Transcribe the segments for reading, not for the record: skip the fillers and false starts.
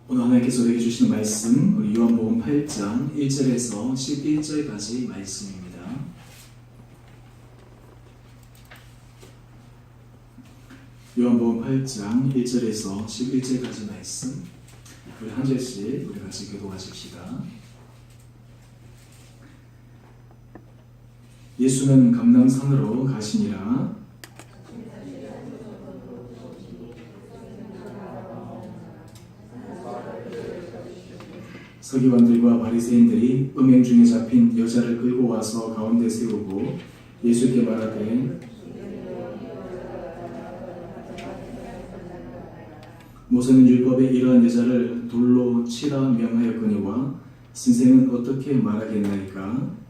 오늘 하나님께서 우리에게 주시는 말씀, 우리 요한복음 8장 1절에서 11절까지 말씀입니다. 요한복음 8장 1절에서 11절까지 말씀, 우리 한 절씩 우리 같이 교독하십시다. 예수는 감람산으로 가시니라. 서기관들과 바리새인들이 음행 중에 잡힌 여자를 끌고 와서 가운데 세우고 예수께 말하되, 모세는 율법에 이러한 여자를 돌로 치라 명하였거니와 선생은 어떻게 말하겠나이까?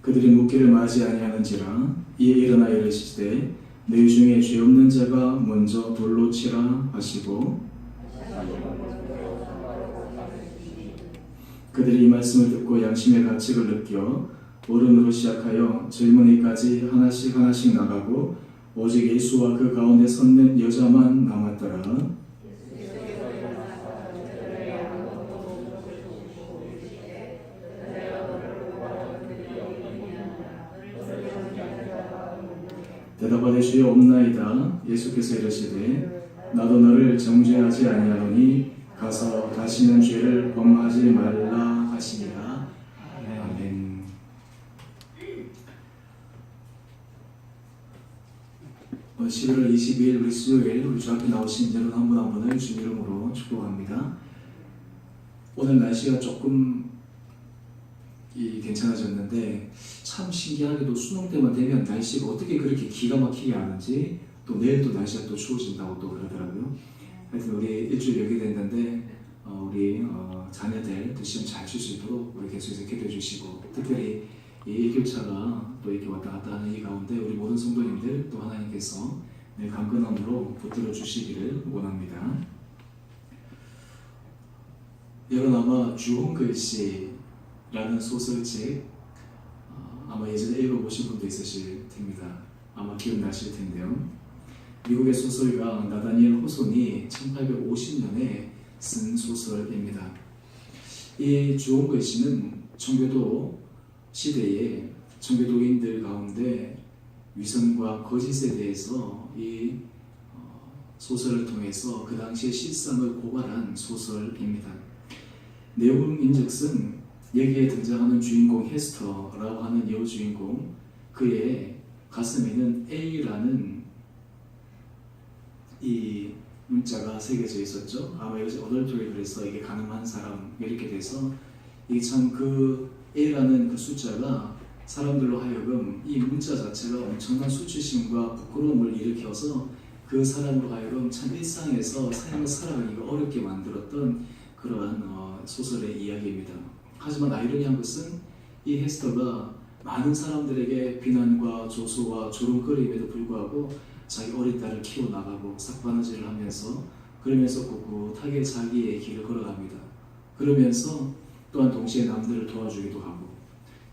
그들이 묻기를 마지 아니하는지라. 이에 일어나 이르시되, 너희 중에 죄 없는 자가 먼저 돌로 치라 하시고, 그들이 이 말씀을 듣고 양심의 가책을 느껴 어른으로 시작하여 젊은이까지 하나씩 나가고 오직 예수와 그 가운데 섰는 여자만 남았더라. 대답하되 주여 없나이다. 예수께서 이르시되, 나도 너를 정죄하지 아니하노니 가서 다시는 죄를 범하지 말라 하시니라. 아멘. 오늘 11월 22일 우리 수요일 우리 주 앞에 나오신 여러분 한 분 한 분을 주 이름으로 축복합니다. 오늘 날씨가 조금 괜찮아졌는데 참 신기하게도 수능 때만 되면 날씨가 어떻게 그렇게 기가 막히게 하는지, 또 내일 또 날씨가 또 추워진다고 또 그러더라고요. 하여튼 우리 일주일 여기 됐는데 우리 자녀들 또 시험 잘 칠 수 있도록 우리 계속해서 기도해 주시고, 특별히 이 일교차가 또 이렇게 왔다 갔다 하는 이 가운데 우리 모든 성도님들 또 하나님께서 늘 강건함으로 붙들어 주시기를 원합니다. 여러분 아마 주홍글씨라는 소설책 아마 예전에 읽어보신 분도 있으실 텐니다. 아마 기억나실 텐데요. 미국의 소설가 나다니엘 호손이 1850년에 쓴 소설입니다. 이 주홍글씨는 청교도 시대에 청교도인들 가운데 위선과 거짓에 대해서 이 소설을 통해서 그 당시의 실상을 고발한 소설입니다. 내용인즉슨 여기에 등장하는 주인공 헤스터라고 하는 여주인공, 그의 가슴에는 A라는 이 문자가 새겨져 있었죠. 아마 이것이 어덜토리, 그래서 이게 가늠한 사람 이렇게 돼서 이게 참 그 A라는 그 숫자가 사람들로 하여금 이 문자 자체가 엄청난 수치심과 부끄러움을 일으켜서 그 사람으로 하여금 참 일상에서 삶을 살아가기가 어렵게 만들었던 그러한 소설의 이야기입니다. 하지만 아이러니한 것은 이 헤스터가 많은 사람들에게 비난과 조소와 조롱거림에도 불구하고 자기 어린 딸을 키워나가고 삭바느질을 하면서 그러면서 꿋꿋하게 자기의 길을 걸어갑니다. 그러면서 또한 동시에 남들을 도와주기도 하고,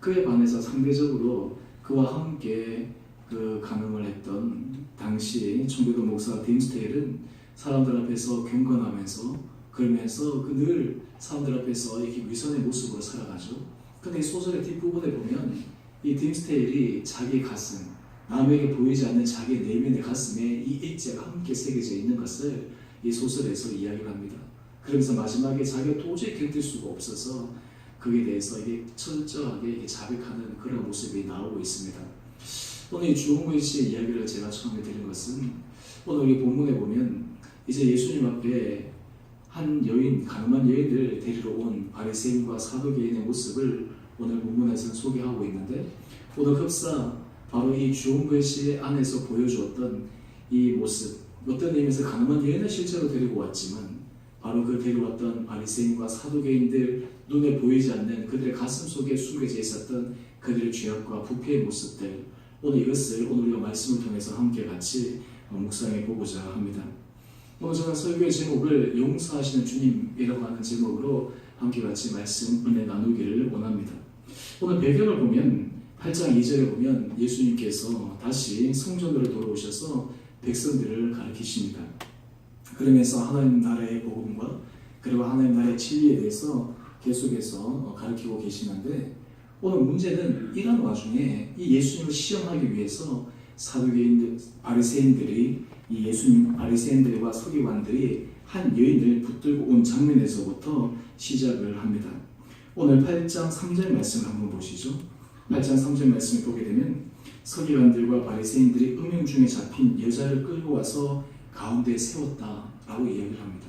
그에 반해서 상대적으로 그와 함께 그 간음을 했던 당시 청교도 목사 딤스테일은 사람들 앞에서 경건하면서 그러면서 그 늘 사람들 앞에서 이렇게 위선의 모습으로 살아가죠. 근데 이 소설의 뒷부분에 보면 이 딤스테일이 자기 가슴, 남에게 보이지 않는 자기 내면의 가슴에 이 일제가 함께 새겨져 있는 것을 이 소설에서 이야기를 합니다. 그러면서 마지막에 자기가 도저히 견딜 수가 없어서 그에 대해서 이게 철저하게 자백하는 그런 모습이 나오고 있습니다. 오늘 이 주홍글씨의 이야기를 제가 처음에 드린 것은, 오늘 우리 본문에 보면 이제 예수님 앞에 한 여인, 가늠한 여인을 데리러 온 바리새인과 사두개인의 모습을 오늘 본문에서는 소개하고 있는데, 오늘 흡사 바로 이 주홍글씨 안에서 보여주었던 이 모습, 어떤 의미에서 가늠한 여인을 실제로 데리고 왔지만 바로 그 데려왔던 바리새인과 사두개인들, 눈에 보이지 않는 그들의 가슴 속에 숨겨져 있었던 그들의 죄악과 부패의 모습들, 오늘 이것을 오늘 우리가 말씀을 통해서 함께 같이 묵상해 보고자 합니다. 오늘 저는 설교의 제목을 용서하시는 주님이라고 하는 제목으로 함께 같이 말씀 은혜 나누기를 원합니다. 오늘 배경을 보면 8장 2절에 보면 예수님께서 다시 성전으로 돌아오셔서 백성들을 가르치십니다. 그러면서 하나님 나라의 복음과 그리고 하나님 나라의 진리에 대해서 계속해서 가르치고 계시는데, 오늘 문제는 이런 와중에 이 예수님을 시험하기 위해서 사두개인들, 바리새인들이 이 예수님 바리새인들과 서기관들이 한 여인을 붙들고 온 장면에서부터 시작을 합니다. 오늘 8장 3절 말씀을 한번 보시죠. 8장 3절 말씀을 보게 되면 서기관들과 바리새인들이 음행 중에 잡힌 여자를 끌고 와서 가운데에 세웠다라고 이야기를 합니다.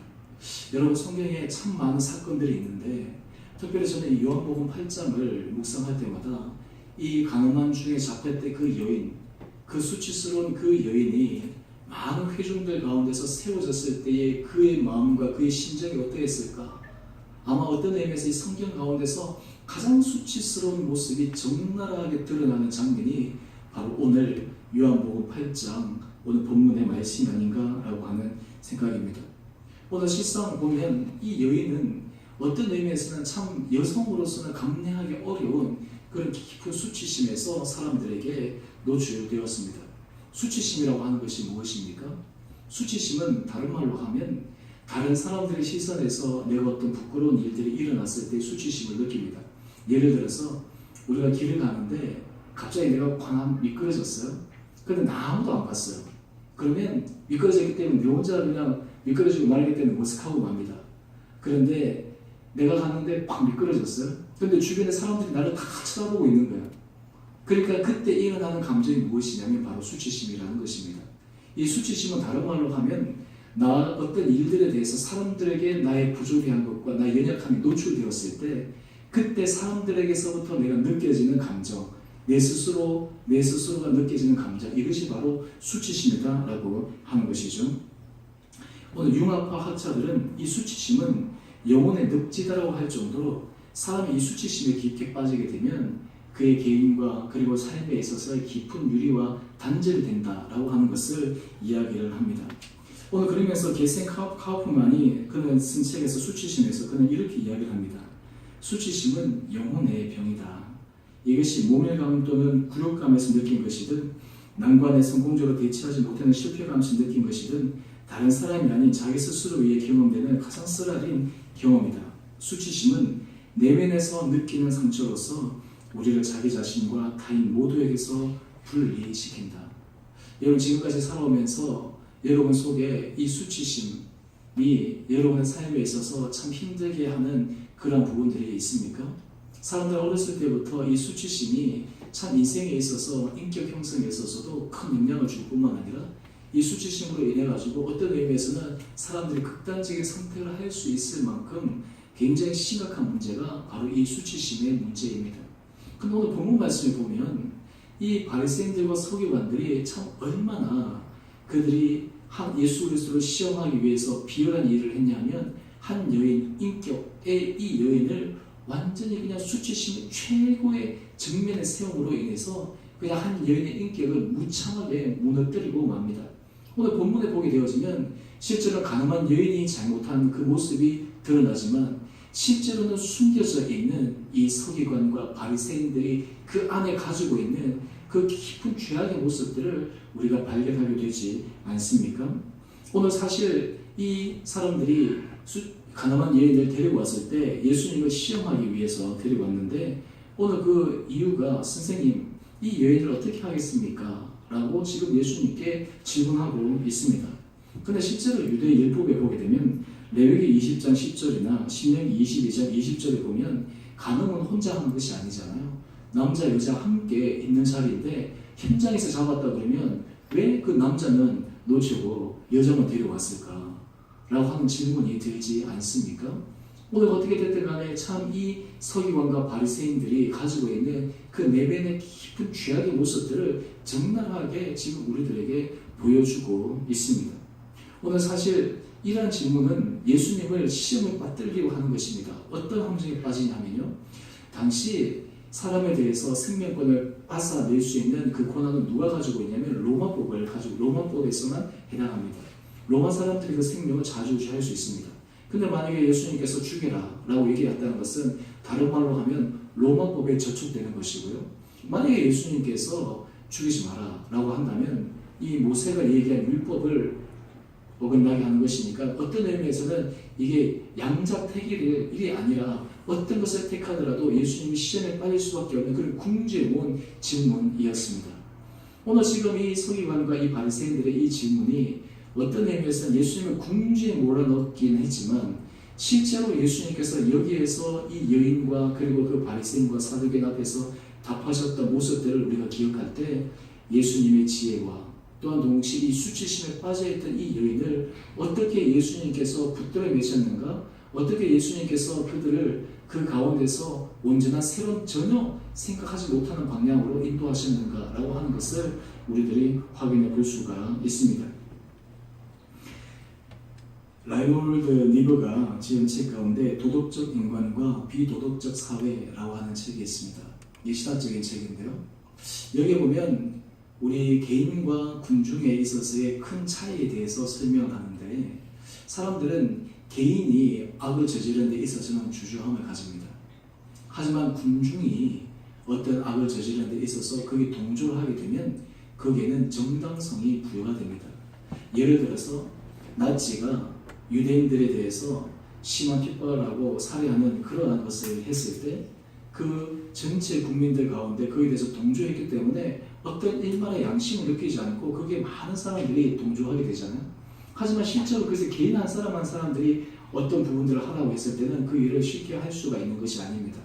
여러분, 성경에 참 많은 사건들이 있는데 특별히 저는 이 요한복음 8장을 묵상할 때마다 이 가늠함 중에 잡혔던 그 여인, 그 수치스러운 그 여인이 많은 회중들 가운데서 세워졌을 때의 그의 마음과 그의 심정이 어떠했을까? 아마 어떤 의미에서 이 성경 가운데서 가장 수치스러운 모습이 적나라하게 드러나는 장면이 바로 오늘 요한복음 8장 오늘 본문의 말씀이 아닌가라고 하는 생각입니다. 오늘 실상 보면 이 여인은 어떤 의미에서는 참 여성으로서는 감내하기 어려운 그런 깊은 수치심에서 사람들에게 노출되었습니다. 수치심이라고 하는 것이 무엇입니까? 수치심은 다른 말로 하면 다른 사람들의 시선에서 내가 어떤 부끄러운 일들이 일어났을 때 수치심을 느낍니다. 예를 들어서 우리가 길을 가는데 갑자기 내가 쾅 미끄러졌어요. 근데 아무도 안 봤어요. 그러면 미끄러졌기 때문에 내 혼자 그냥 미끄러지고 말기 때문에 머쓱하고 맙니다. 그런데 내가 갔는데 팍 미끄러졌어요. 근데 주변에 사람들이 나를 다 쳐다보고 있는 거예요. 그러니까 그때 일어나는 감정이 무엇이냐면 바로 수치심이라는 것입니다. 이 수치심은 다른 말로 하면 나 어떤 일들에 대해서 사람들에게 나의 부조리한 것과 나의 연약함이 노출되었을 때 그때 사람들에게서부터 내가 느껴지는 감정, 내 스스로가 느껴지는 감정, 이것이 바로 수치심이다라고 하는 것이죠. 오늘 융합파 학자들은 이 수치심은 영혼의 늪지다라고 할 정도로 사람이 이 수치심에 깊게 빠지게 되면 그의 개인과 그리고 삶에 있어서의 깊은 유리와 단절이 된다라고 하는 것을 이야기를 합니다. 오늘 그러면서 게센 카우프만이 그는 쓴 책에서 수치심에서 그는 이렇게 이야기를 합니다. 수치심은 영혼의 병이다. 이것이 모멸감 또는 굴욕감에서 느낀 것이든 난관에 성공적으로 대처하지 못하는 실패감에서 느낀 것이든 다른 사람이 아닌 자기 스스로 위해 경험되는 가장 쓰라린 경험이다. 수치심은 내면에서 느끼는 상처로서 우리를 자기 자신과 타인 모두에게서 분리시킨다. 여러분, 지금까지 살아오면서 여러분 속에 이 수치심이 여러분의 삶에 있어서 참 힘들게 하는 그런 부분들이 있습니까? 사람들 어렸을 때부터 이 수치심이 참 인생에 있어서 인격 형성에 있어서도 큰 영향을 줄 뿐만 아니라 이 수치심으로 인해 가지고 어떤 의미에서는 사람들이 극단적인 선택을 할 수 있을 만큼 굉장히 심각한 문제가 바로 이 수치심의 문제입니다. 근데 오늘 본문 말씀을 보면 이 바리새인들과 서기관들이 참 얼마나 그들이 예수 그리스도를 시험하기 위해서 비열한 일을 했냐면 한 여인, 인격의 이 여인을 완전히 그냥 수치심의 최고의 정면에 세움으로 인해서 그냥 한 여인의 인격을 무참하게 무너뜨리고 맙니다. 오늘 본문에 보게 되어지면 실제로 가늠한 여인이 잘못한 그 모습이 드러나지만 실제로는 숨겨져 있는 이 서기관과 바리새인들이 그 안에 가지고 있는 그 깊은 죄악의 모습들을 우리가 발견하게 되지 않습니까? 오늘 사실 이 사람들이 가늠한 여인을 데리고 왔을 때 예수님을 시험하기 위해서 데리고 왔는데 오늘 그 이유가 선생님, 이 여인을 어떻게 하겠습니까? 라고 지금 예수님께 질문하고 있습니다. 근데 실제로 유대 율법에 보게 되면 레위기 20장 10절이나 신명기 22장 20절에 보면 간음은 혼자 하는 것이 아니잖아요. 남자 여자 함께 있는 자리인데 현장에서 잡았다 그러면 왜 그 남자는 놓치고 여자만 데려왔을까? 라고 하는 질문이 들지 않습니까? 오늘 어떻게 됐든 간에 참 이 서기관과 바리새인들이 가지고 있는 그 내면의 깊은 죄악의 모습들을 적나라하게 지금 우리들에게 보여주고 있습니다. 오늘 사실 이러한 질문은 예수님을 시험에 빠뜨리려고 하는 것입니다. 어떤 함정에 빠지냐면요, 당시 사람에 대해서 생명권을 앗아낼 수 있는 그 권한은 누가 가지고 있냐면 로마법에서만 해당합니다. 로마 사람들이 그 생명을 자주유지할 수 있습니다. 근데 만약에 예수님께서 죽여라 라고 얘기했다는 것은 다른 말로 하면 로마법에 저촉되는 것이고요. 만약에 예수님께서 죽이지 마라 라고 한다면 이 모세가 얘기한 율법을 어긋나게 하는 것이니까 어떤 의미에서는 이게 양자택일의 일이 아니라 어떤 것을 택하더라도 예수님이 시험에 빠질 수밖에 없는 그런 궁지로운 질문이었습니다. 오늘 지금 이 서기관과 이 바리새인들의 이 질문이 어떤 의미에서는 예수님을 궁지에 몰아넣긴 했지만 실제로 예수님께서 여기에서 이 여인과 그리고 그 바리새인과 사두개인 앞에서 답하셨던 모습들을 우리가 기억할 때 예수님의 지혜와 또한 동시에 이 수치심에 빠져있던 이 여인을 어떻게 예수님께서 붙들어 매셨는가, 어떻게 예수님께서 그들을 그 가운데서 온전한 새로운 전혀 생각하지 못하는 방향으로 인도하셨는가라고 하는 것을 우리들이 확인해 볼 수가 있습니다. 라이놀드 니버가 지은 책 가운데 도덕적 인간과 비도덕적 사회라고 하는 책이 있습니다. 이 신학적인 책인데요. 여기에 보면 우리 개인과 군중에 있어서의 큰 차이에 대해서 설명하는데 사람들은 개인이 악을 저지르는 데 있어서는 주저함을 가집니다. 하지만 군중이 어떤 악을 저지르는 데 있어서 거기에 동조를 하게 되면 거기에는 정당성이 부여가 됩니다. 예를 들어서 나치가 유대인들에 대해서 심한 핍박을 하고 살해하는 그러한 것을 했을 때 그 전체 국민들 가운데 거기에 대해서 동조했기 때문에 어떤 일만의 양심을 느끼지 않고 거기에 많은 사람들이 동조하게 되잖아요. 하지만 실제로 그래서 개인 한 사람들이 어떤 부분들을 하라고 했을 때는 그 일을 쉽게 할 수가 있는 것이 아닙니다.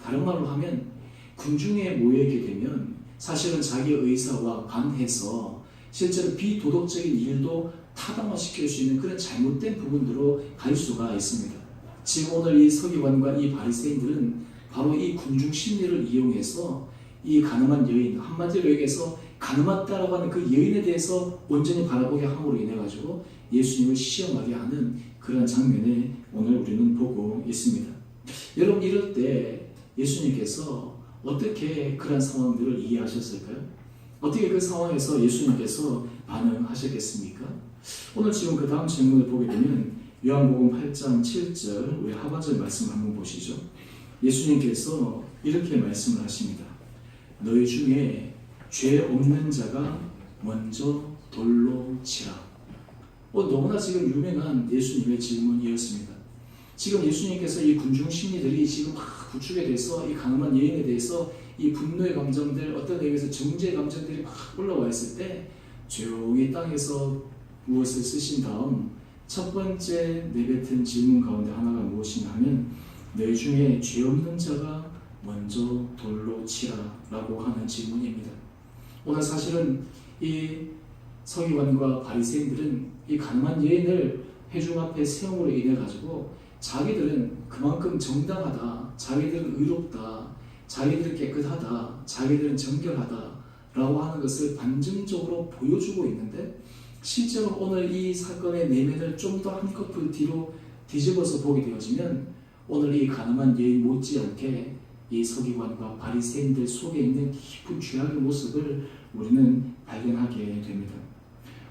다른 말로 하면 군중에 모여있게 되면 사실은 자기의 의사와 반해서 실제로 비도덕적인 일도 타당화시킬 수 있는 그런 잘못된 부분으로 갈 수가 있습니다. 지금 오늘 이 서기관과 이 바리새인들은 바로 이 군중 심리를 이용해서 이 가늠한 여인, 한마디로 얘기해서 가늠했다라고 하는 그 여인에 대해서 온전히 바라보게 함으로 인해 가지고 예수님을 시험하게 하는 그런 장면을 오늘 우리는 보고 있습니다. 여러분, 이럴 때 예수님께서 어떻게 그런 상황들을 이해하셨을까요? 어떻게 그 상황에서 예수님께서 반응하셨겠습니까? 오늘 지금 그 다음 질문을 보게 되면 요한복음 8장 7절 우리 하반절 말씀 한번 보시죠. 예수님께서 이렇게 말씀을 하십니다. 너희 중에 죄 없는 자가 먼저 돌로 치라. 너무나 지금 유명한 예수님의 질문이었습니다. 지금 예수님께서 이 군중 심리들이 지금 막 구축에 대해서 이 가늠한 여인에 대해서 이 분노의 감정들, 어떤 의미에서 정죄의 감정들이 막 올라와 있을 때 조용히 땅에서 무엇을 쓰신 다음 첫 번째 내뱉은 질문 가운데 하나가 무엇이냐 하면 너희 중에 죄 없는 자가 먼저 돌로 치라 라고 하는 질문입니다. 오늘 사실은 이 서기관과 바리새인들은 이 가늠한 여인을 회중 앞에 세움으로 인해 가지고 자기들은 그만큼 정당하다, 자기들은 의롭다, 자기들은 깨끗하다, 자기들은 정결하다 라고 하는 것을 반증적으로 보여주고 있는데 실제로 오늘 이 사건의 내면을 좀 더 한꺼풀 뒤로 뒤집어서 보게 되어지면 오늘 이 가늠한 여인 못지않게 이 서기관과 바리새인들 속에 있는 깊은 죄악의 모습을 우리는 발견하게 됩니다.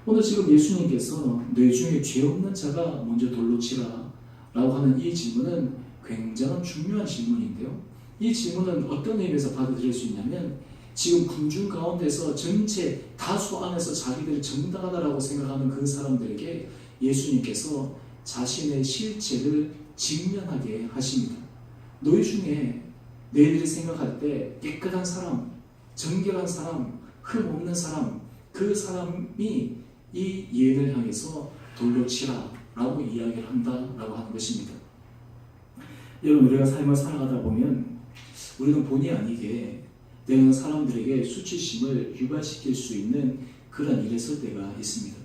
오늘 지금 예수님께서 너희 중에 죄 없는 자가 먼저 돌로 치라 라고 하는 이 질문은 굉장히 중요한 질문인데요. 이 질문은 어떤 의미에서 받아들일 수 있냐면 지금 군중 가운데서 전체 다수 안에서 자기들이 정당하다라고 생각하는 그 사람들에게 예수님께서 자신의 실체를 직면하게 하십니다. 너희 중에 너희들이 생각할 때 깨끗한 사람, 정결한 사람, 흠 없는 사람, 그 사람이 이 여인을 향해서 돌로 치라 라고 이야기를 한다라고 하는 것입니다. 여러분, 우리가 삶을 살아가다 보면 우리는 본의 아니게 내가 사람들에게 수치심을 유발시킬 수 있는 그런 일에 설 때가 있습니다.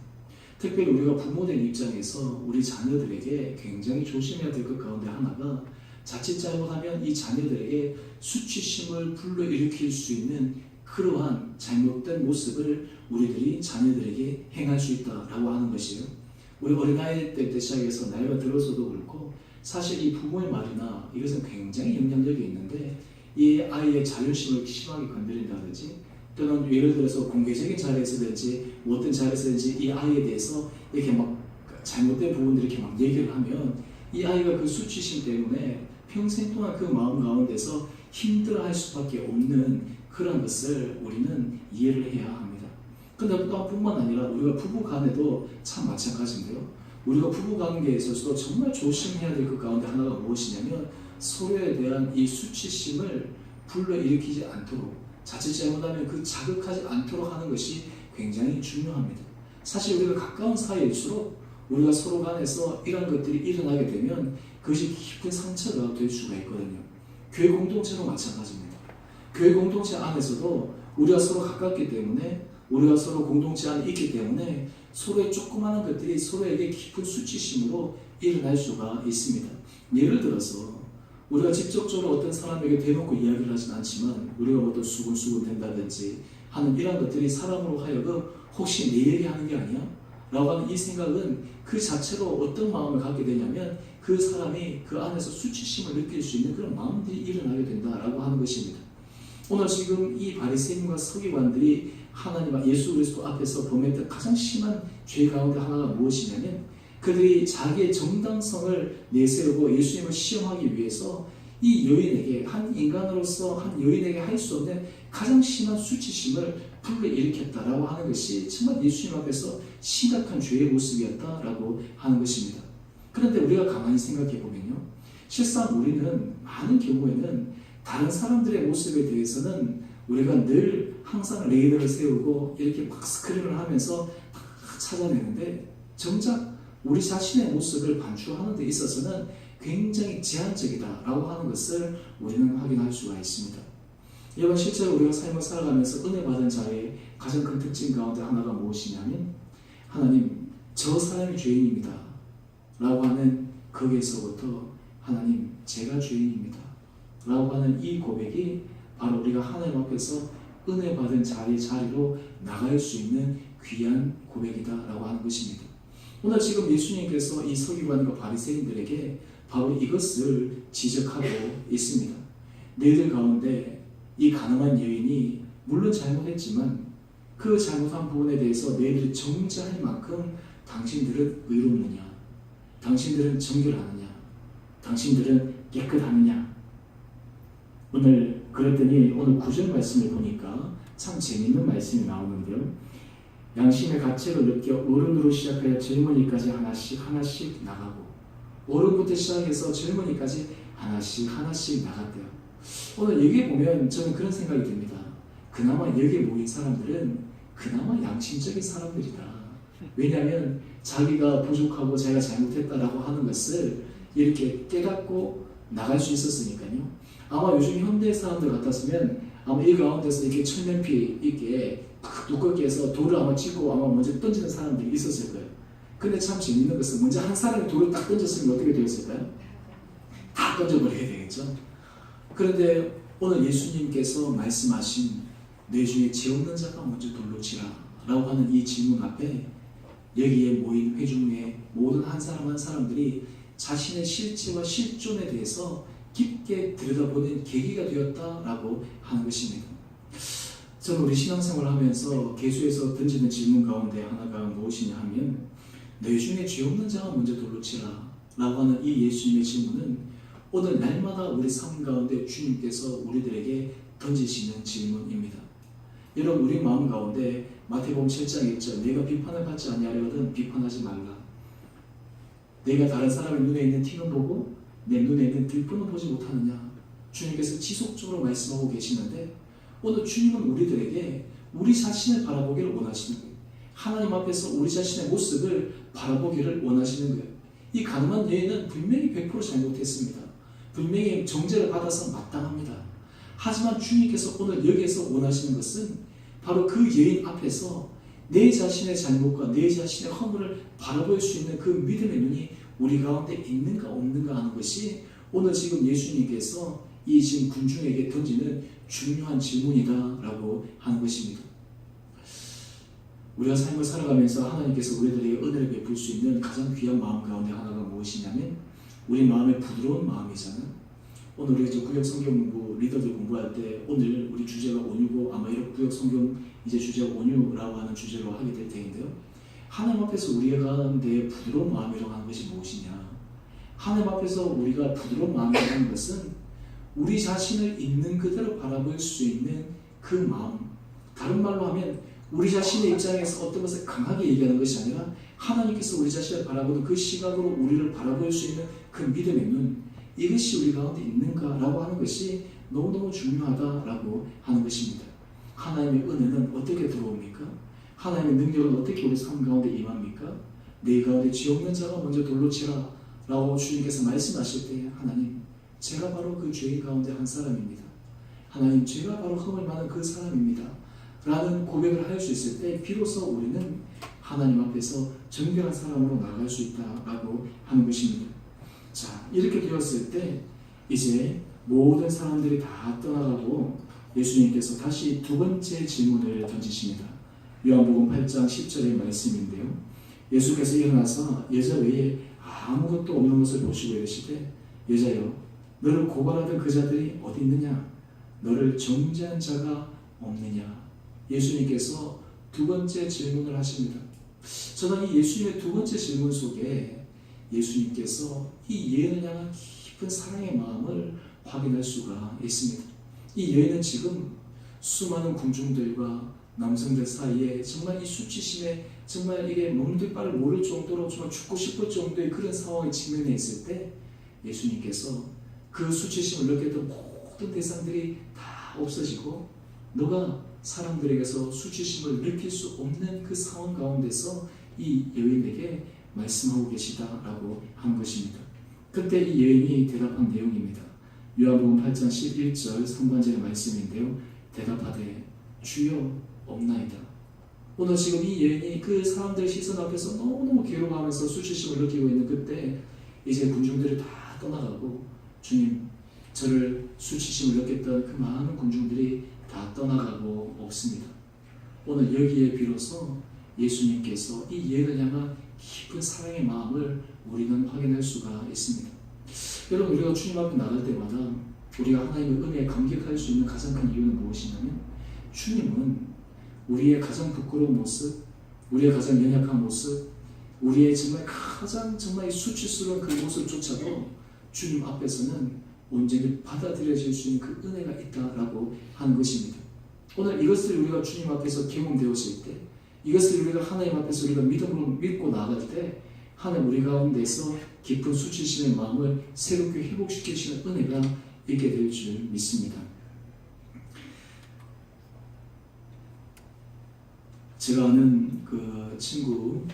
특별히 우리가 부모된 입장에서 우리 자녀들에게 굉장히 조심해야 될 것 가운데 하나가 자칫 잘못하면 이 자녀들에게 수치심을 불러일으킬 수 있는 그러한 잘못된 모습을 우리들이 자녀들에게 행할 수 있다라고 하는 것이에요. 우리 어린아이 때부터 시작해서 나이가 들어서도 그렇고 사실 이 부모의 말이나 이것은 굉장히 영향력이 있는데 이 아이의 자존심을 심하게 건드린다든지 또는 예를 들어서 공개적인 자리에서든지 어떤 자리에서든지 이 아이에 대해서 이렇게 막 잘못된 부분들을 이렇게 막 얘기를 하면 이 아이가 그 수치심 때문에 평생 동안 그 마음 가운데서 힘들어할 수밖에 없는 그런 것을 우리는 이해를 해야 합니다. 근데 또 뿐만 아니라 우리가 부부 간에도 참 마찬가지인데요. 우리가 부부 관계에 있어서도 정말 조심해야 될 것 가운데 하나가 무엇이냐면 서로에 대한 이 수치심을 불러일으키지 않도록, 자칫 잘못하면 그 자극하지 않도록 하는 것이 굉장히 중요합니다. 사실 우리가 가까운 사이일수록 우리가 서로 간에서 이런 것들이 일어나게 되면 그것이 깊은 상처가 될 수가 있거든요. 교회 공동체도 마찬가지입니다. 교회 공동체 안에서도 우리가 서로 가깝기 때문에, 우리가 서로 공동체 안에 있기 때문에 서로의 조그마한 것들이 서로에게 깊은 수치심으로 일어날 수가 있습니다. 예를 들어서 우리가 직접적으로 어떤 사람에게 대놓고 이야기를 하진 않지만 우리가 뭐 어떤 수근수근 된다든지 하는 이런 것들이 사람으로 하여금 혹시 내 얘기하는 게 아니야? 라고 하는 이 생각은 그 자체로 어떤 마음을 갖게 되냐면 그 사람이 그 안에서 수치심을 느낄 수 있는 그런 마음들이 일어나게 된다라고 하는 것입니다. 오늘 지금 이 바리새인과 서기관들이 하나님 예수 그리스도 앞에서 범했던 가장 심한 죄 가운데 하나가 무엇이냐면 그들이 자기의 정당성을 내세우고 예수님을 시험하기 위해서 이 여인에게, 한 인간으로서 한 여인에게 할 수 없는 가장 심한 수치심을 불러일으켰다라고 하는 것이 정말 예수님 앞에서 심각한 죄의 모습이었다라고 하는 것입니다. 그런데 우리가 가만히 생각해 보면요, 실상 우리는 많은 경우에는 다른 사람들의 모습에 대해서는 우리가 늘 항상 레이더를 세우고 이렇게 막 스크린을 하면서 찾아내는데 정작 우리 자신의 모습을 반추하는 데 있어서는 굉장히 제한적이다라고 하는 것을 우리는 확인할 수가 있습니다. 여러분, 실제로 우리가 삶을 살아가면서 은혜 받은 자의 가장 큰 특징 가운데 하나가 무엇이냐면 하나님, 저 사람이 죄인입니다 라고 하는 거기에서부터 하나님, 제가 죄인입니다 라고 하는 이 고백이 바로 우리가 하나님 앞에서 은혜 받은 자리로 나갈 수 있는 귀한 고백이다라고 하는 것입니다. 오늘 지금 예수님께서 이 서기관과 바리새인들에게 바로 이것을 지적하고 있습니다. 너희들 가운데 이 가늠한 여인이 물론 잘못했지만 그 잘못한 부분에 대해서 너희들이 정죄할 만큼 당신들은 의롭느냐? 당신들은 정결하느냐? 당신들은 깨끗하느냐? 오늘 그랬더니 오늘 9절 말씀을 보니까 참 재미있는 말씀이 나오는데요. 양심의 가책을 느껴 어른으로 시작하여 젊은이까지 하나씩 나가고, 어른부터 시작해서 젊은이까지 하나씩 나갔대요. 오늘 여기에 보면 저는 그런 생각이 듭니다. 그나마 여기에 모인 사람들은 그나마 양심적인 사람들이다. 왜냐하면 자기가 부족하고 자기가 잘못했다라고 하는 것을 이렇게 깨닫고 나갈 수 있었으니까요. 아마 요즘 현대 사람들 같았으면 아마 이 가운데서 이렇게 철면피 있게 두껍게 해서 돌을 아마 찍고 아마 먼저 던지는 사람들이 있었을 거예요. 근데 참 재밌는 것은 먼저 한 사람이 돌을 딱 던졌으면 어떻게 되었을까요? 다 던져버리게 되겠죠. 그런데 오늘 예수님께서 말씀하신 내 중에 죄 없는 자가 먼저 돌로 치라 라고 하는 이 질문 앞에 여기에 모인 회중의 모든 한 사람 한 사람들이 자신의 실체와 실존에 대해서 깊게 들여다보는 계기가 되었다라고 하는 것입니다. 저는 우리 신앙생활을 하면서 계수에서 던지는 질문 가운데 하나가 무엇이냐 하면 내 중에 죄 없는 자가 먼저 돌로 치라 라고 하는 이 예수님의 질문은 오늘 날마다 우리 삶 가운데 주님께서 우리들에게 던지시는 질문입니다. 여러분, 우리 마음 가운데 마태복음 7장에 있죠. 내가 비판을 받지 아니하려거든 비판하지 말라. 내가 다른 사람의 눈에 있는 티는 보고 내 눈에 있는 들뿐은 보지 못하느냐. 주님께서 지속적으로 말씀하고 계시는데 오늘 주님은 우리들에게 우리 자신을 바라보기를 원하시는 거예요. 하나님 앞에서 우리 자신의 모습을 바라보기를 원하시는 거예요. 이 가늠한 여인은 분명히 100% 잘못했습니다. 분명히 정죄를 받아서 마땅합니다. 하지만 주님께서 오늘 여기에서 원하시는 것은 바로 그 여인 앞에서 내 자신의 잘못과 내 자신의 허물을 바라볼 수 있는 그 믿음의 눈이 우리 가운데 있는가 없는가 하는 것이 오늘 지금 예수님께서 이 지금 군중에게 던지는 중요한 질문이다라고 하는 것입니다. 우리가 삶을 살아가면서 하나님께서 우리들에게 은혜를 베풀 수 있는 가장 귀한 마음 가운데 하나가 무엇이냐면 우리 마음의 부드러운 마음이잖아요. 오늘 우리 구역 성경 공부 리더들 공부할 때 오늘 우리 주제가 온유고 아마 이런 구역 성경 이제 주제가 온유라고 하는 주제로 하게 될 텐데요. 하나님 앞에서 우리 가운데 부드러운 마음이라고 하는 것이 무엇이냐? 하나님 앞에서 우리가 부드러운 마음이라는 것은 우리 자신을 있는 그대로 바라볼 수 있는 그 마음, 다른 말로 하면 우리 자신의 입장에서 어떤 것을 강하게 얘기하는 것이 아니라 하나님께서 우리 자신을 바라보는 그 시각으로 우리를 바라볼 수 있는 그 믿음의 눈, 이것이 우리 가운데 있는가라고 하는 것이 너무너무 중요하다라고 하는 것입니다. 하나님의 은혜는 어떻게 들어옵니까? 하나님의 능력은 어떻게 우리 삶 가운데 임합니까? 내 가운데 죄 없는 자가 먼저 돌로 치라 라고 주님께서 말씀하실 때 하나님, 제가 바로 그 죄인 가운데 한 사람입니다. 하나님, 제가 바로 흠을 많은 그 사람입니다 라는 고백을 할 수 있을 때 비로소 우리는 하나님 앞에서 정결한 사람으로 나아갈 수 있다라고 하는 것입니다. 자, 이렇게 되었을 때 이제 모든 사람들이 다 떠나가고 예수님께서 다시 두 번째 질문을 던지십니다. 요한복음 8장 10절의 말씀인데요. 예수께서 일어나서 여자 외에 아무것도 없는 것을 보시고 이르시되 여자여, 너를 고발하던 그 자들이 어디 있느냐? 너를 정죄한 자가 없느냐? 예수님께서 두 번째 질문을 하십니다. 저는 이 예수님의 두 번째 질문 속에 예수님께서 이 여인을 향한 깊은 사랑의 마음을 확인할 수가 있습니다. 이 여인은 지금 수많은 군중들과 남성들 사이에 정말 이 수치심에 정말 이게 몸둘 바를 모를 정도로 정말 죽고 싶을 정도의 그런 상황에 직면해 있을 때 예수님께서 그 수치심을 느꼈던 모든 대상들이 다 없어지고 너가 사람들에게서 수치심을 느낄 수 없는 그 상황 가운데서 이 여인에게 말씀하고 계시다라고 한 것입니다. 그때 이 여인이 대답한 내용입니다. 요한복음 8장 11절 상반절의 말씀인데요. 대답하되 주여 없나이다. 오늘 지금 이 여인이 그 사람들 시선 앞에서 너무너무 괴로워하면서 수치심을 느끼고 있는 그때 이제 군중들이 다 떠나가고 주님, 저를 수치심을 느꼈던 그 많은 군중들이 다 떠나가고 없습니다. 오늘 여기에 비로소 예수님께서 이 여인을 향한 깊은 사랑의 마음을 우리는 확인할 수가 있습니다. 여러분, 우리가 주님 앞에 나갈 때마다 우리가 하나님의 은혜에 감격할 수 있는 가장 큰 이유는 무엇이냐면 주님은 우리의 가장 부끄러운 모습, 우리의 가장 연약한 모습, 우리의 정말 가장 정말 수치스러운 그 모습조차도 주님 앞에서는 온전히 받아들여질 수 있는 그 은혜가 있다라고 하는 것입니다. 오늘 이것을 우리가 주님 앞에서 경험되었을 때, 이것을 우리가 하나님 앞에서 우리가 믿음으로 믿고 나갈 때 하나님 우리 가운데서 깊은 수치심의 마음을 새롭게 회복시키시는 은혜가 있게 될 줄 믿습니다. 제가 아는 그 친구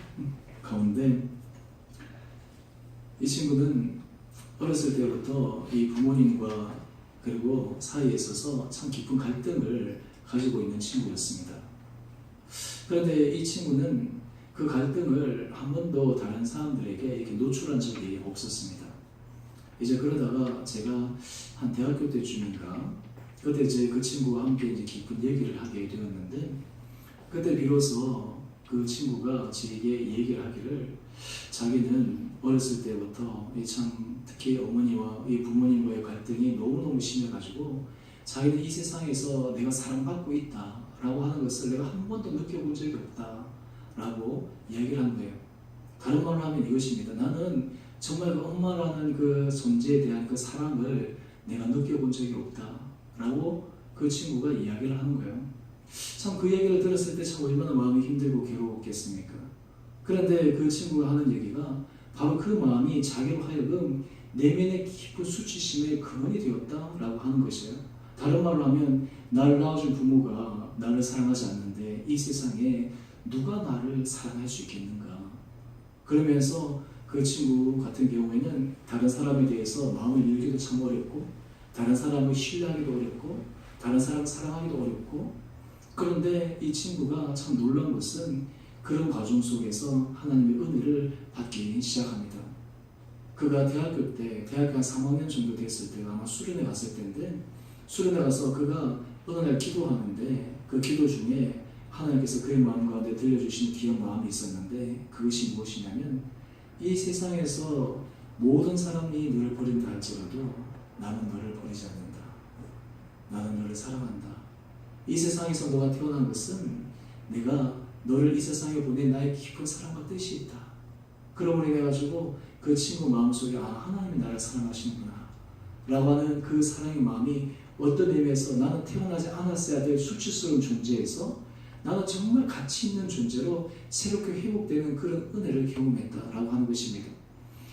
가운데 이 친구는 어렸을 때부터 이 부모님과 그리고 사이에 있어서 참 깊은 갈등을 가지고 있는 친구였습니다. 그런데 이 친구는 그 갈등을 한 번도 다른 사람들에게 이렇게 노출한 적이 없었습니다. 이제 그러다가 제가 한 대학교 때쯤인가 그때 이제 그 친구와 함께 이제 깊은 얘기를 하게 되었는데 그때 비로소 그 친구가 제게 얘기를 하기를 자기는 어렸을 때부터 참 특히 어머니와 이 부모님과의 갈등이 너무너무 심해가지고 자기는 이 세상에서 내가 사랑받고 있다라고 하는 것을 내가 한 번도 느껴본 적이 없다라고 이야기를 한 거예요. 다른 말로 하면 이것입니다. 나는 정말 그 엄마라는 그 존재에 대한 그 사랑을 내가 느껴본 적이 없다라고 그 친구가 이야기를 하는 거예요. 참 그 얘기를 들었을 때 참 얼마나 마음이 힘들고 괴로웠겠습니까? 그런데 그 친구가 하는 얘기가 바로 그 마음이 자기로 하여금 내면의 깊은 수치심의 근원이 되었다라고 하는 것이에요. 다른 말로 하면 나를 낳아준 부모가 나를 사랑하지 않는데 이 세상에 누가 나를 사랑할 수 있겠는가? 그러면서 그 친구 같은 경우에는 다른 사람에 대해서 마음을 열기도 참 어렵고 다른 사람을 신뢰하기도 어렵고 다른 사람을 사랑하기도 어렵고 그런데 이 친구가 참 놀라운 것은 그런 과정 속에서 하나님의 은혜를 받기 시작합니다. 그가 대학교 한 3학년 정도 됐을 때 아마 수련회 갔을 때인데 수련회 가서 그가 어느 날 기도하는데 그 기도 중에 하나님께서 그의 마음 가운데 들려주신 귀한 마음이 있었는데 그것이 무엇이냐면 이 세상에서 모든 사람이 너를 버린다 할지라도 나는 너를 버리지 않는다. 나는 너를 사랑한다. 이 세상에서 너가 태어난 것은 내가 너를 이 세상에 보낸 나의 깊은 사랑과 뜻이 있다. 그러므로 인해가지고 그 친구 마음속에 하나님이 나를 사랑하시는구나 라고 하는 그 사랑의 마음이 어떤 의미에서 나는 태어나지 않았어야 될 수치스러운 존재에서 나는 정말 가치 있는 존재로 새롭게 회복되는 그런 은혜를 경험했다라고 하는 것입니다.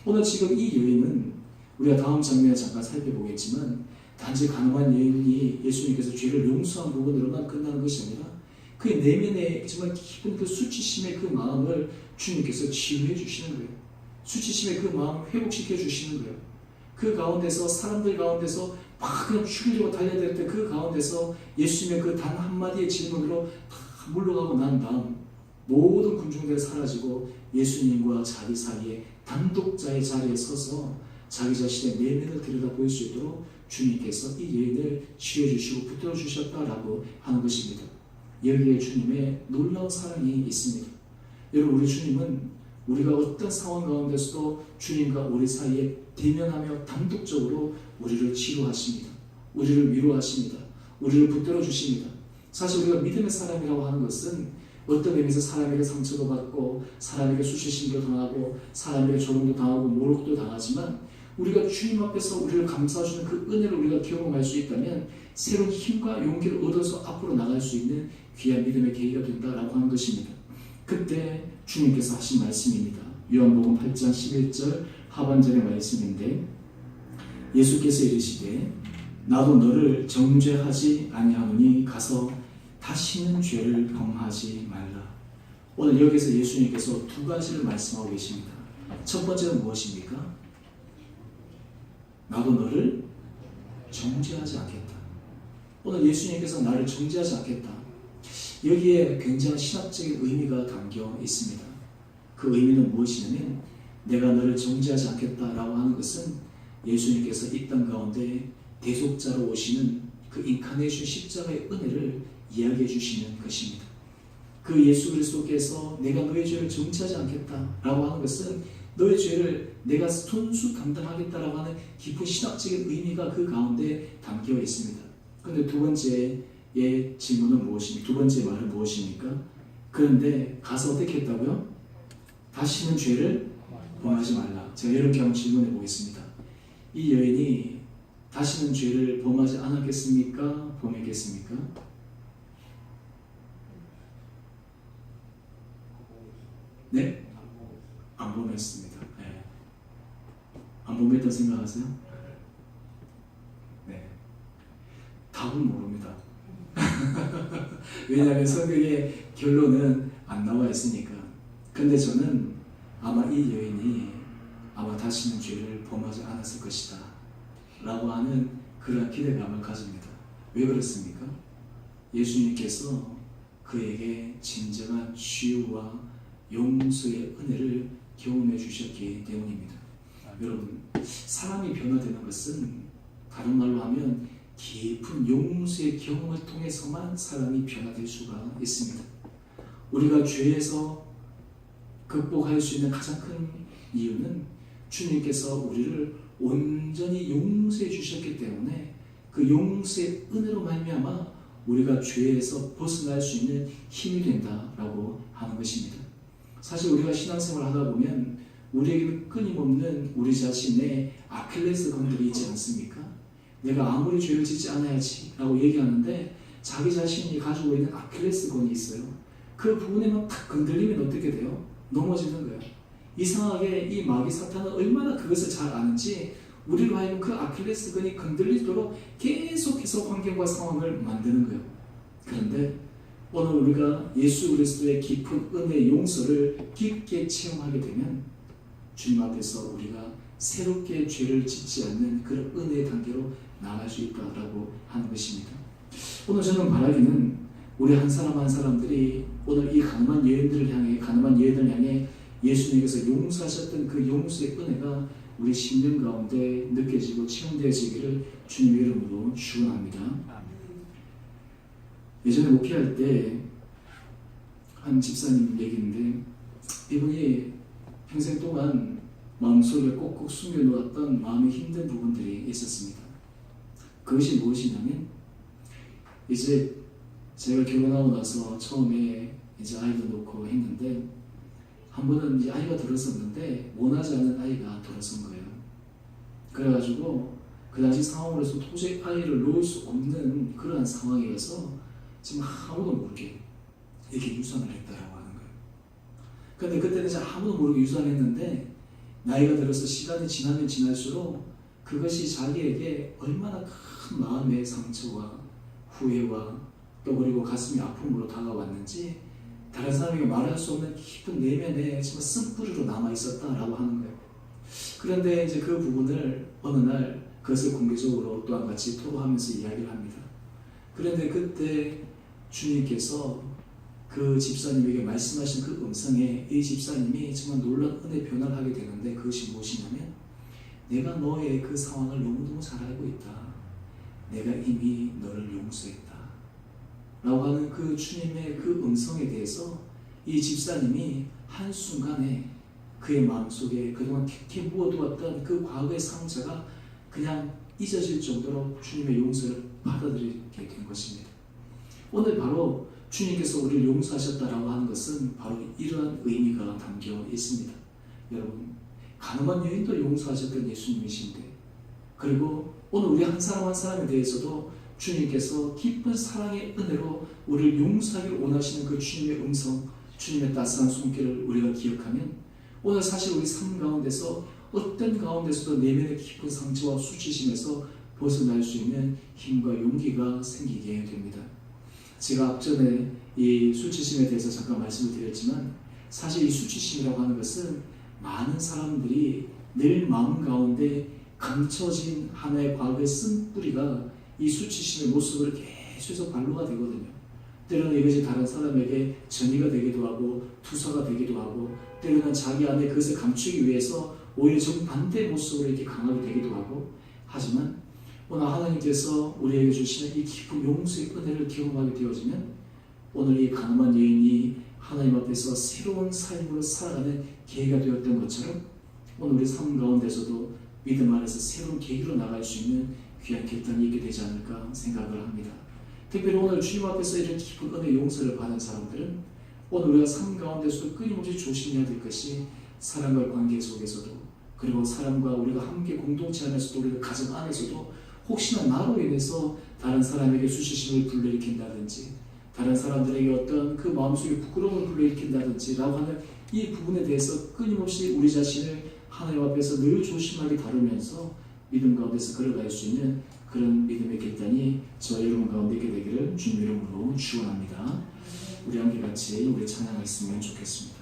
오늘 지금 이 여인은 우리가 다음 장면에 잠깐 살펴보겠지만 단지 가늠한 여인이 예수님께서 죄를 용서한 부분으로만 끝나는 것이 아니라 그의 내면에 정말 깊은 그 수치심의 그 마음을 주님께서 치유해 주시는 거예요. 수치심의 그 마음을 회복시켜 주시는 거예요. 그 가운데서 사람들 가운데서 막 그냥 죽이려고 달려들 때 그 가운데서 예수님의 그 단 한마디의 질문으로 다 물러가고 난 다음 모든 군중들이 사라지고 예수님과 자기 사이에 단독자의 자리에 서서 자기 자신의 내면을 들여다볼 수 있도록 주님께서 이 여인을 치유해주시고 붙들어주셨다라고 하는 것입니다. 여기에 주님의 놀라운 사랑이 있습니다. 여러분, 우리 주님은 우리가 어떤 상황 가운데서도 주님과 우리 사이에 대면하며 단독적으로 우리를 치료하십니다. 우리를 위로하십니다. 우리를 붙들어주십니다. 사실 우리가 믿음의 사람이라고 하는 것은 어떤 의미에서 사람에게 상처도 받고 사람에게 수치심도 당하고 사람에게 조롱도 당하고 모욕도 당하지만 우리가 주님 앞에서 우리를 감싸주는 그 은혜를 우리가 경험할 수 있다면 새로운 힘과 용기를 얻어서 앞으로 나갈 수 있는 귀한 믿음의 계기가 된다라고 하는 것입니다. 그때 주님께서 하신 말씀입니다. 요한복음 8장 11절 하반절의 말씀인데 예수께서 이르시되 나도 너를 정죄하지 아니하노니 가서 다시는 죄를 범하지 말라. 오늘 여기서 예수님께서 두 가지를 말씀하고 계십니다. 첫 번째는 무엇입니까? 나도 너를 정죄하지 않겠다. 오늘 예수님께서 나를 정죄하지 않겠다. 여기에 굉장히 신학적인 의미가 담겨 있습니다. 그 의미는 무엇이냐면 내가 너를 정죄하지 않겠다라고 하는 것은 예수님께서 이 땅 가운데 대속자로 오시는 그 인카네이션 십자가의 은혜를 이야기해 주시는 것입니다. 그 예수 그리스도께서 내가 너의 죄를 정죄하지 않겠다라고 하는 것은 너의 죄를 내가 손수 감당하겠다라고 하는 깊은 신학적인 의미가 그 가운데 담겨 있습니다. 그런데 두 번째의 질문은 무엇입니까? 두 번째 말은 무엇입니까? 그런데 가서 어떻게 했다고요? 다시는 죄를 범하지 말라. 제가 이렇게 한번 질문해 보겠습니다. 이 여인이 다시는 죄를 범하지 않았겠습니까? 범했겠습니까? 네? 안 범했습니다. 네. 안 범했다고 생각하세요? 네. 답은 모릅니다. 왜냐하면 성경의 결론은 안 나와 있으니까. 근데 저는 아마 이 여인이 아마 다시는 죄를 범하지 않았을 것이다 라고 하는 그런 기대감을 가집니다. 왜 그렇습니까? 예수님께서 그에게 진정한 치유와 용서의 은혜를 경험해 주셨기 때문입니다. 여러분, 사람이 변화되는 것은 다른 말로 하면 깊은 용서의 경험을 통해서만 사람이 변화될 수가 있습니다. 우리가 죄에서 극복할 수 있는 가장 큰 이유는 주님께서 우리를 온전히 용서해 주셨기 때문에 그 용서의 은혜로 말미암아 우리가 죄에서 벗어날 수 있는 힘이 된다라고 하는 것입니다. 사실 우리가 신앙생활을 하다 보면 우리에게는 끊임없는 우리 자신의 아킬레스 건들이 있지 않습니까? 내가 아무리 죄를 짓지 않아야지 라고 얘기하는데 자기 자신이 가지고 있는 아킬레스 건이 있어요. 그 부분에만 탁 건들리면 어떻게 돼요? 넘어지는 거예요. 이상하게 이 마귀 사탄은 얼마나 그것을 잘 아는지 우리로 하여금 그 아킬레스 건이 건들리도록 계속해서 환경과 상황을 만드는 거예요. 그런데 오늘 우리가 예수 그리스도의 깊은 은혜의 용서를 깊게 체험하게 되면 주님 앞에서 우리가 새롭게 죄를 짓지 않는 그런 은혜의 단계로 나아갈 수 있다라고 하는 것입니다. 오늘 저는 바라기는 우리 한 사람 한 사람들이 오늘 이 가늠한 여인을 향해 예수님께서 용서하셨던 그 용서의 은혜가 우리 심령 가운데 느껴지고 체험되어지기를 주님의 이름으로 축원합니다. 예전에 목회할 때 한 집사님 얘기인데 이분이 평생 동안 마음속에 꼭꼭 숨겨놓았던 마음의 힘든 부분들이 있었습니다. 그것이 무엇이냐면 이제 제가 결혼하고 나서 처음에 이제 아이도 놓고 했는데 한 번은 이제 아이가 들었었는데 원하지 않는 아이가 들어선 거예요. 그래가지고 그 당시 상황으로서 도저히 아이를 놓을 수 없는 그러한 상황이어서 지금 아무도 모르게 이렇게 유산을 했다라고 하는 거예요. 그런데 그때는 이제 아무도 모르게 유산했는데 나이가 들어서 시간이 지나면 지날수록 그것이 자기에게 얼마나 큰 마음의 상처와 후회와 또 그리고 가슴이 아픔으로 다가왔는지 다른 사람에게 말할 수 없는 깊은 내면에 정말 쓴뿌리로 남아있었다라고 하는 거예요. 그런데 이제 그 부분을 어느 날 그것을 공개적으로 또한 같이 토로하면서 이야기를 합니다. 그런데 그때 주님께서 그 집사님에게 말씀하신 그 음성에 이 집사님이 정말 놀라운 은혜 변화를 하게 되는데 그것이 무엇이냐면 내가 너의 그 상황을 너무너무 잘 알고 있다. 내가 이미 너를 용서했다. 라고 하는 그 주님의 그 음성에 대해서 이 집사님이 한순간에 그의 마음속에 그동안 깊이 묻어두었던 그 과거의 상처가 그냥 잊어질 정도로 주님의 용서를 받아들이게 된 것입니다. 오늘 바로 주님께서 우리를 용서하셨다라고 하는 것은 바로 이러한 의미가 담겨 있습니다. 여러분, 가늠한 여인도 용서하셨던 예수님이신데, 그리고 오늘 우리 한 사람 한 사람에 대해서도 주님께서 깊은 사랑의 은혜로 우리를 용서하기를 원하시는 그 주님의 음성, 주님의 따스한 손길을 우리가 기억하면 오늘 사실 우리 삶 가운데서 어떤 가운데서도 내면의 깊은 상처와 수치심에서 벗어날 수 있는 힘과 용기가 생기게 됩니다. 제가 앞전에 이 수치심에 대해서 잠깐 말씀을 드렸지만 사실 이 수치심이라고 하는 것은 많은 사람들이 늘 마음 가운데 감춰진 하나의 과거의 쓴뿌리가 이 수치심의 모습으로 계속해서 발로가 되거든요. 때로는 이것이 다른 사람에게 전이가 되기도 하고 투사가 되기도 하고 때로는 자기 안에 그것을 감추기 위해서 오히려 정반대의 모습으로 이렇게 강하게 되기도 하고 하지만 오늘 하나님께서 우리에게 주시는 이 깊은 용서의 은혜를 경험하게 되어지면 오늘 이 가늠한 여인이 하나님 앞에서 새로운 삶으로 살아가는 계기가 되었던 것처럼 오늘 우리 삶 가운데서도 믿음 안에서 새로운 계기로 나갈 수 있는 귀한 결단이 있게 되지 않을까 생각을 합니다. 특별히 오늘 주님 앞에서 이런 깊은 은혜 용서를 받은 사람들은 오늘 우리가 삶 가운데서도 끊임없이 조심해야 될 것이 사람과의 관계 속에서도 그리고 사람과 우리가 함께 공동체 안에서도 우리가 가정 안에서도 혹시나 나로 인해서 다른 사람에게 수치심을 불러일으킨다든지 다른 사람들에게 어떤 그 마음속에 부끄러움을 불러일으킨다든지 라고 하는 이 부분에 대해서 끊임없이 우리 자신을 하나님 앞에서 늘 조심하게 다루면서 믿음 가운데서 걸어갈 수 있는 그런 믿음의 결단이 저와 여러분 가운데 있게 되기를 주님의 이름으로 축원합니다. 우리 함께 같이 우리 찬양했으면 좋겠습니다.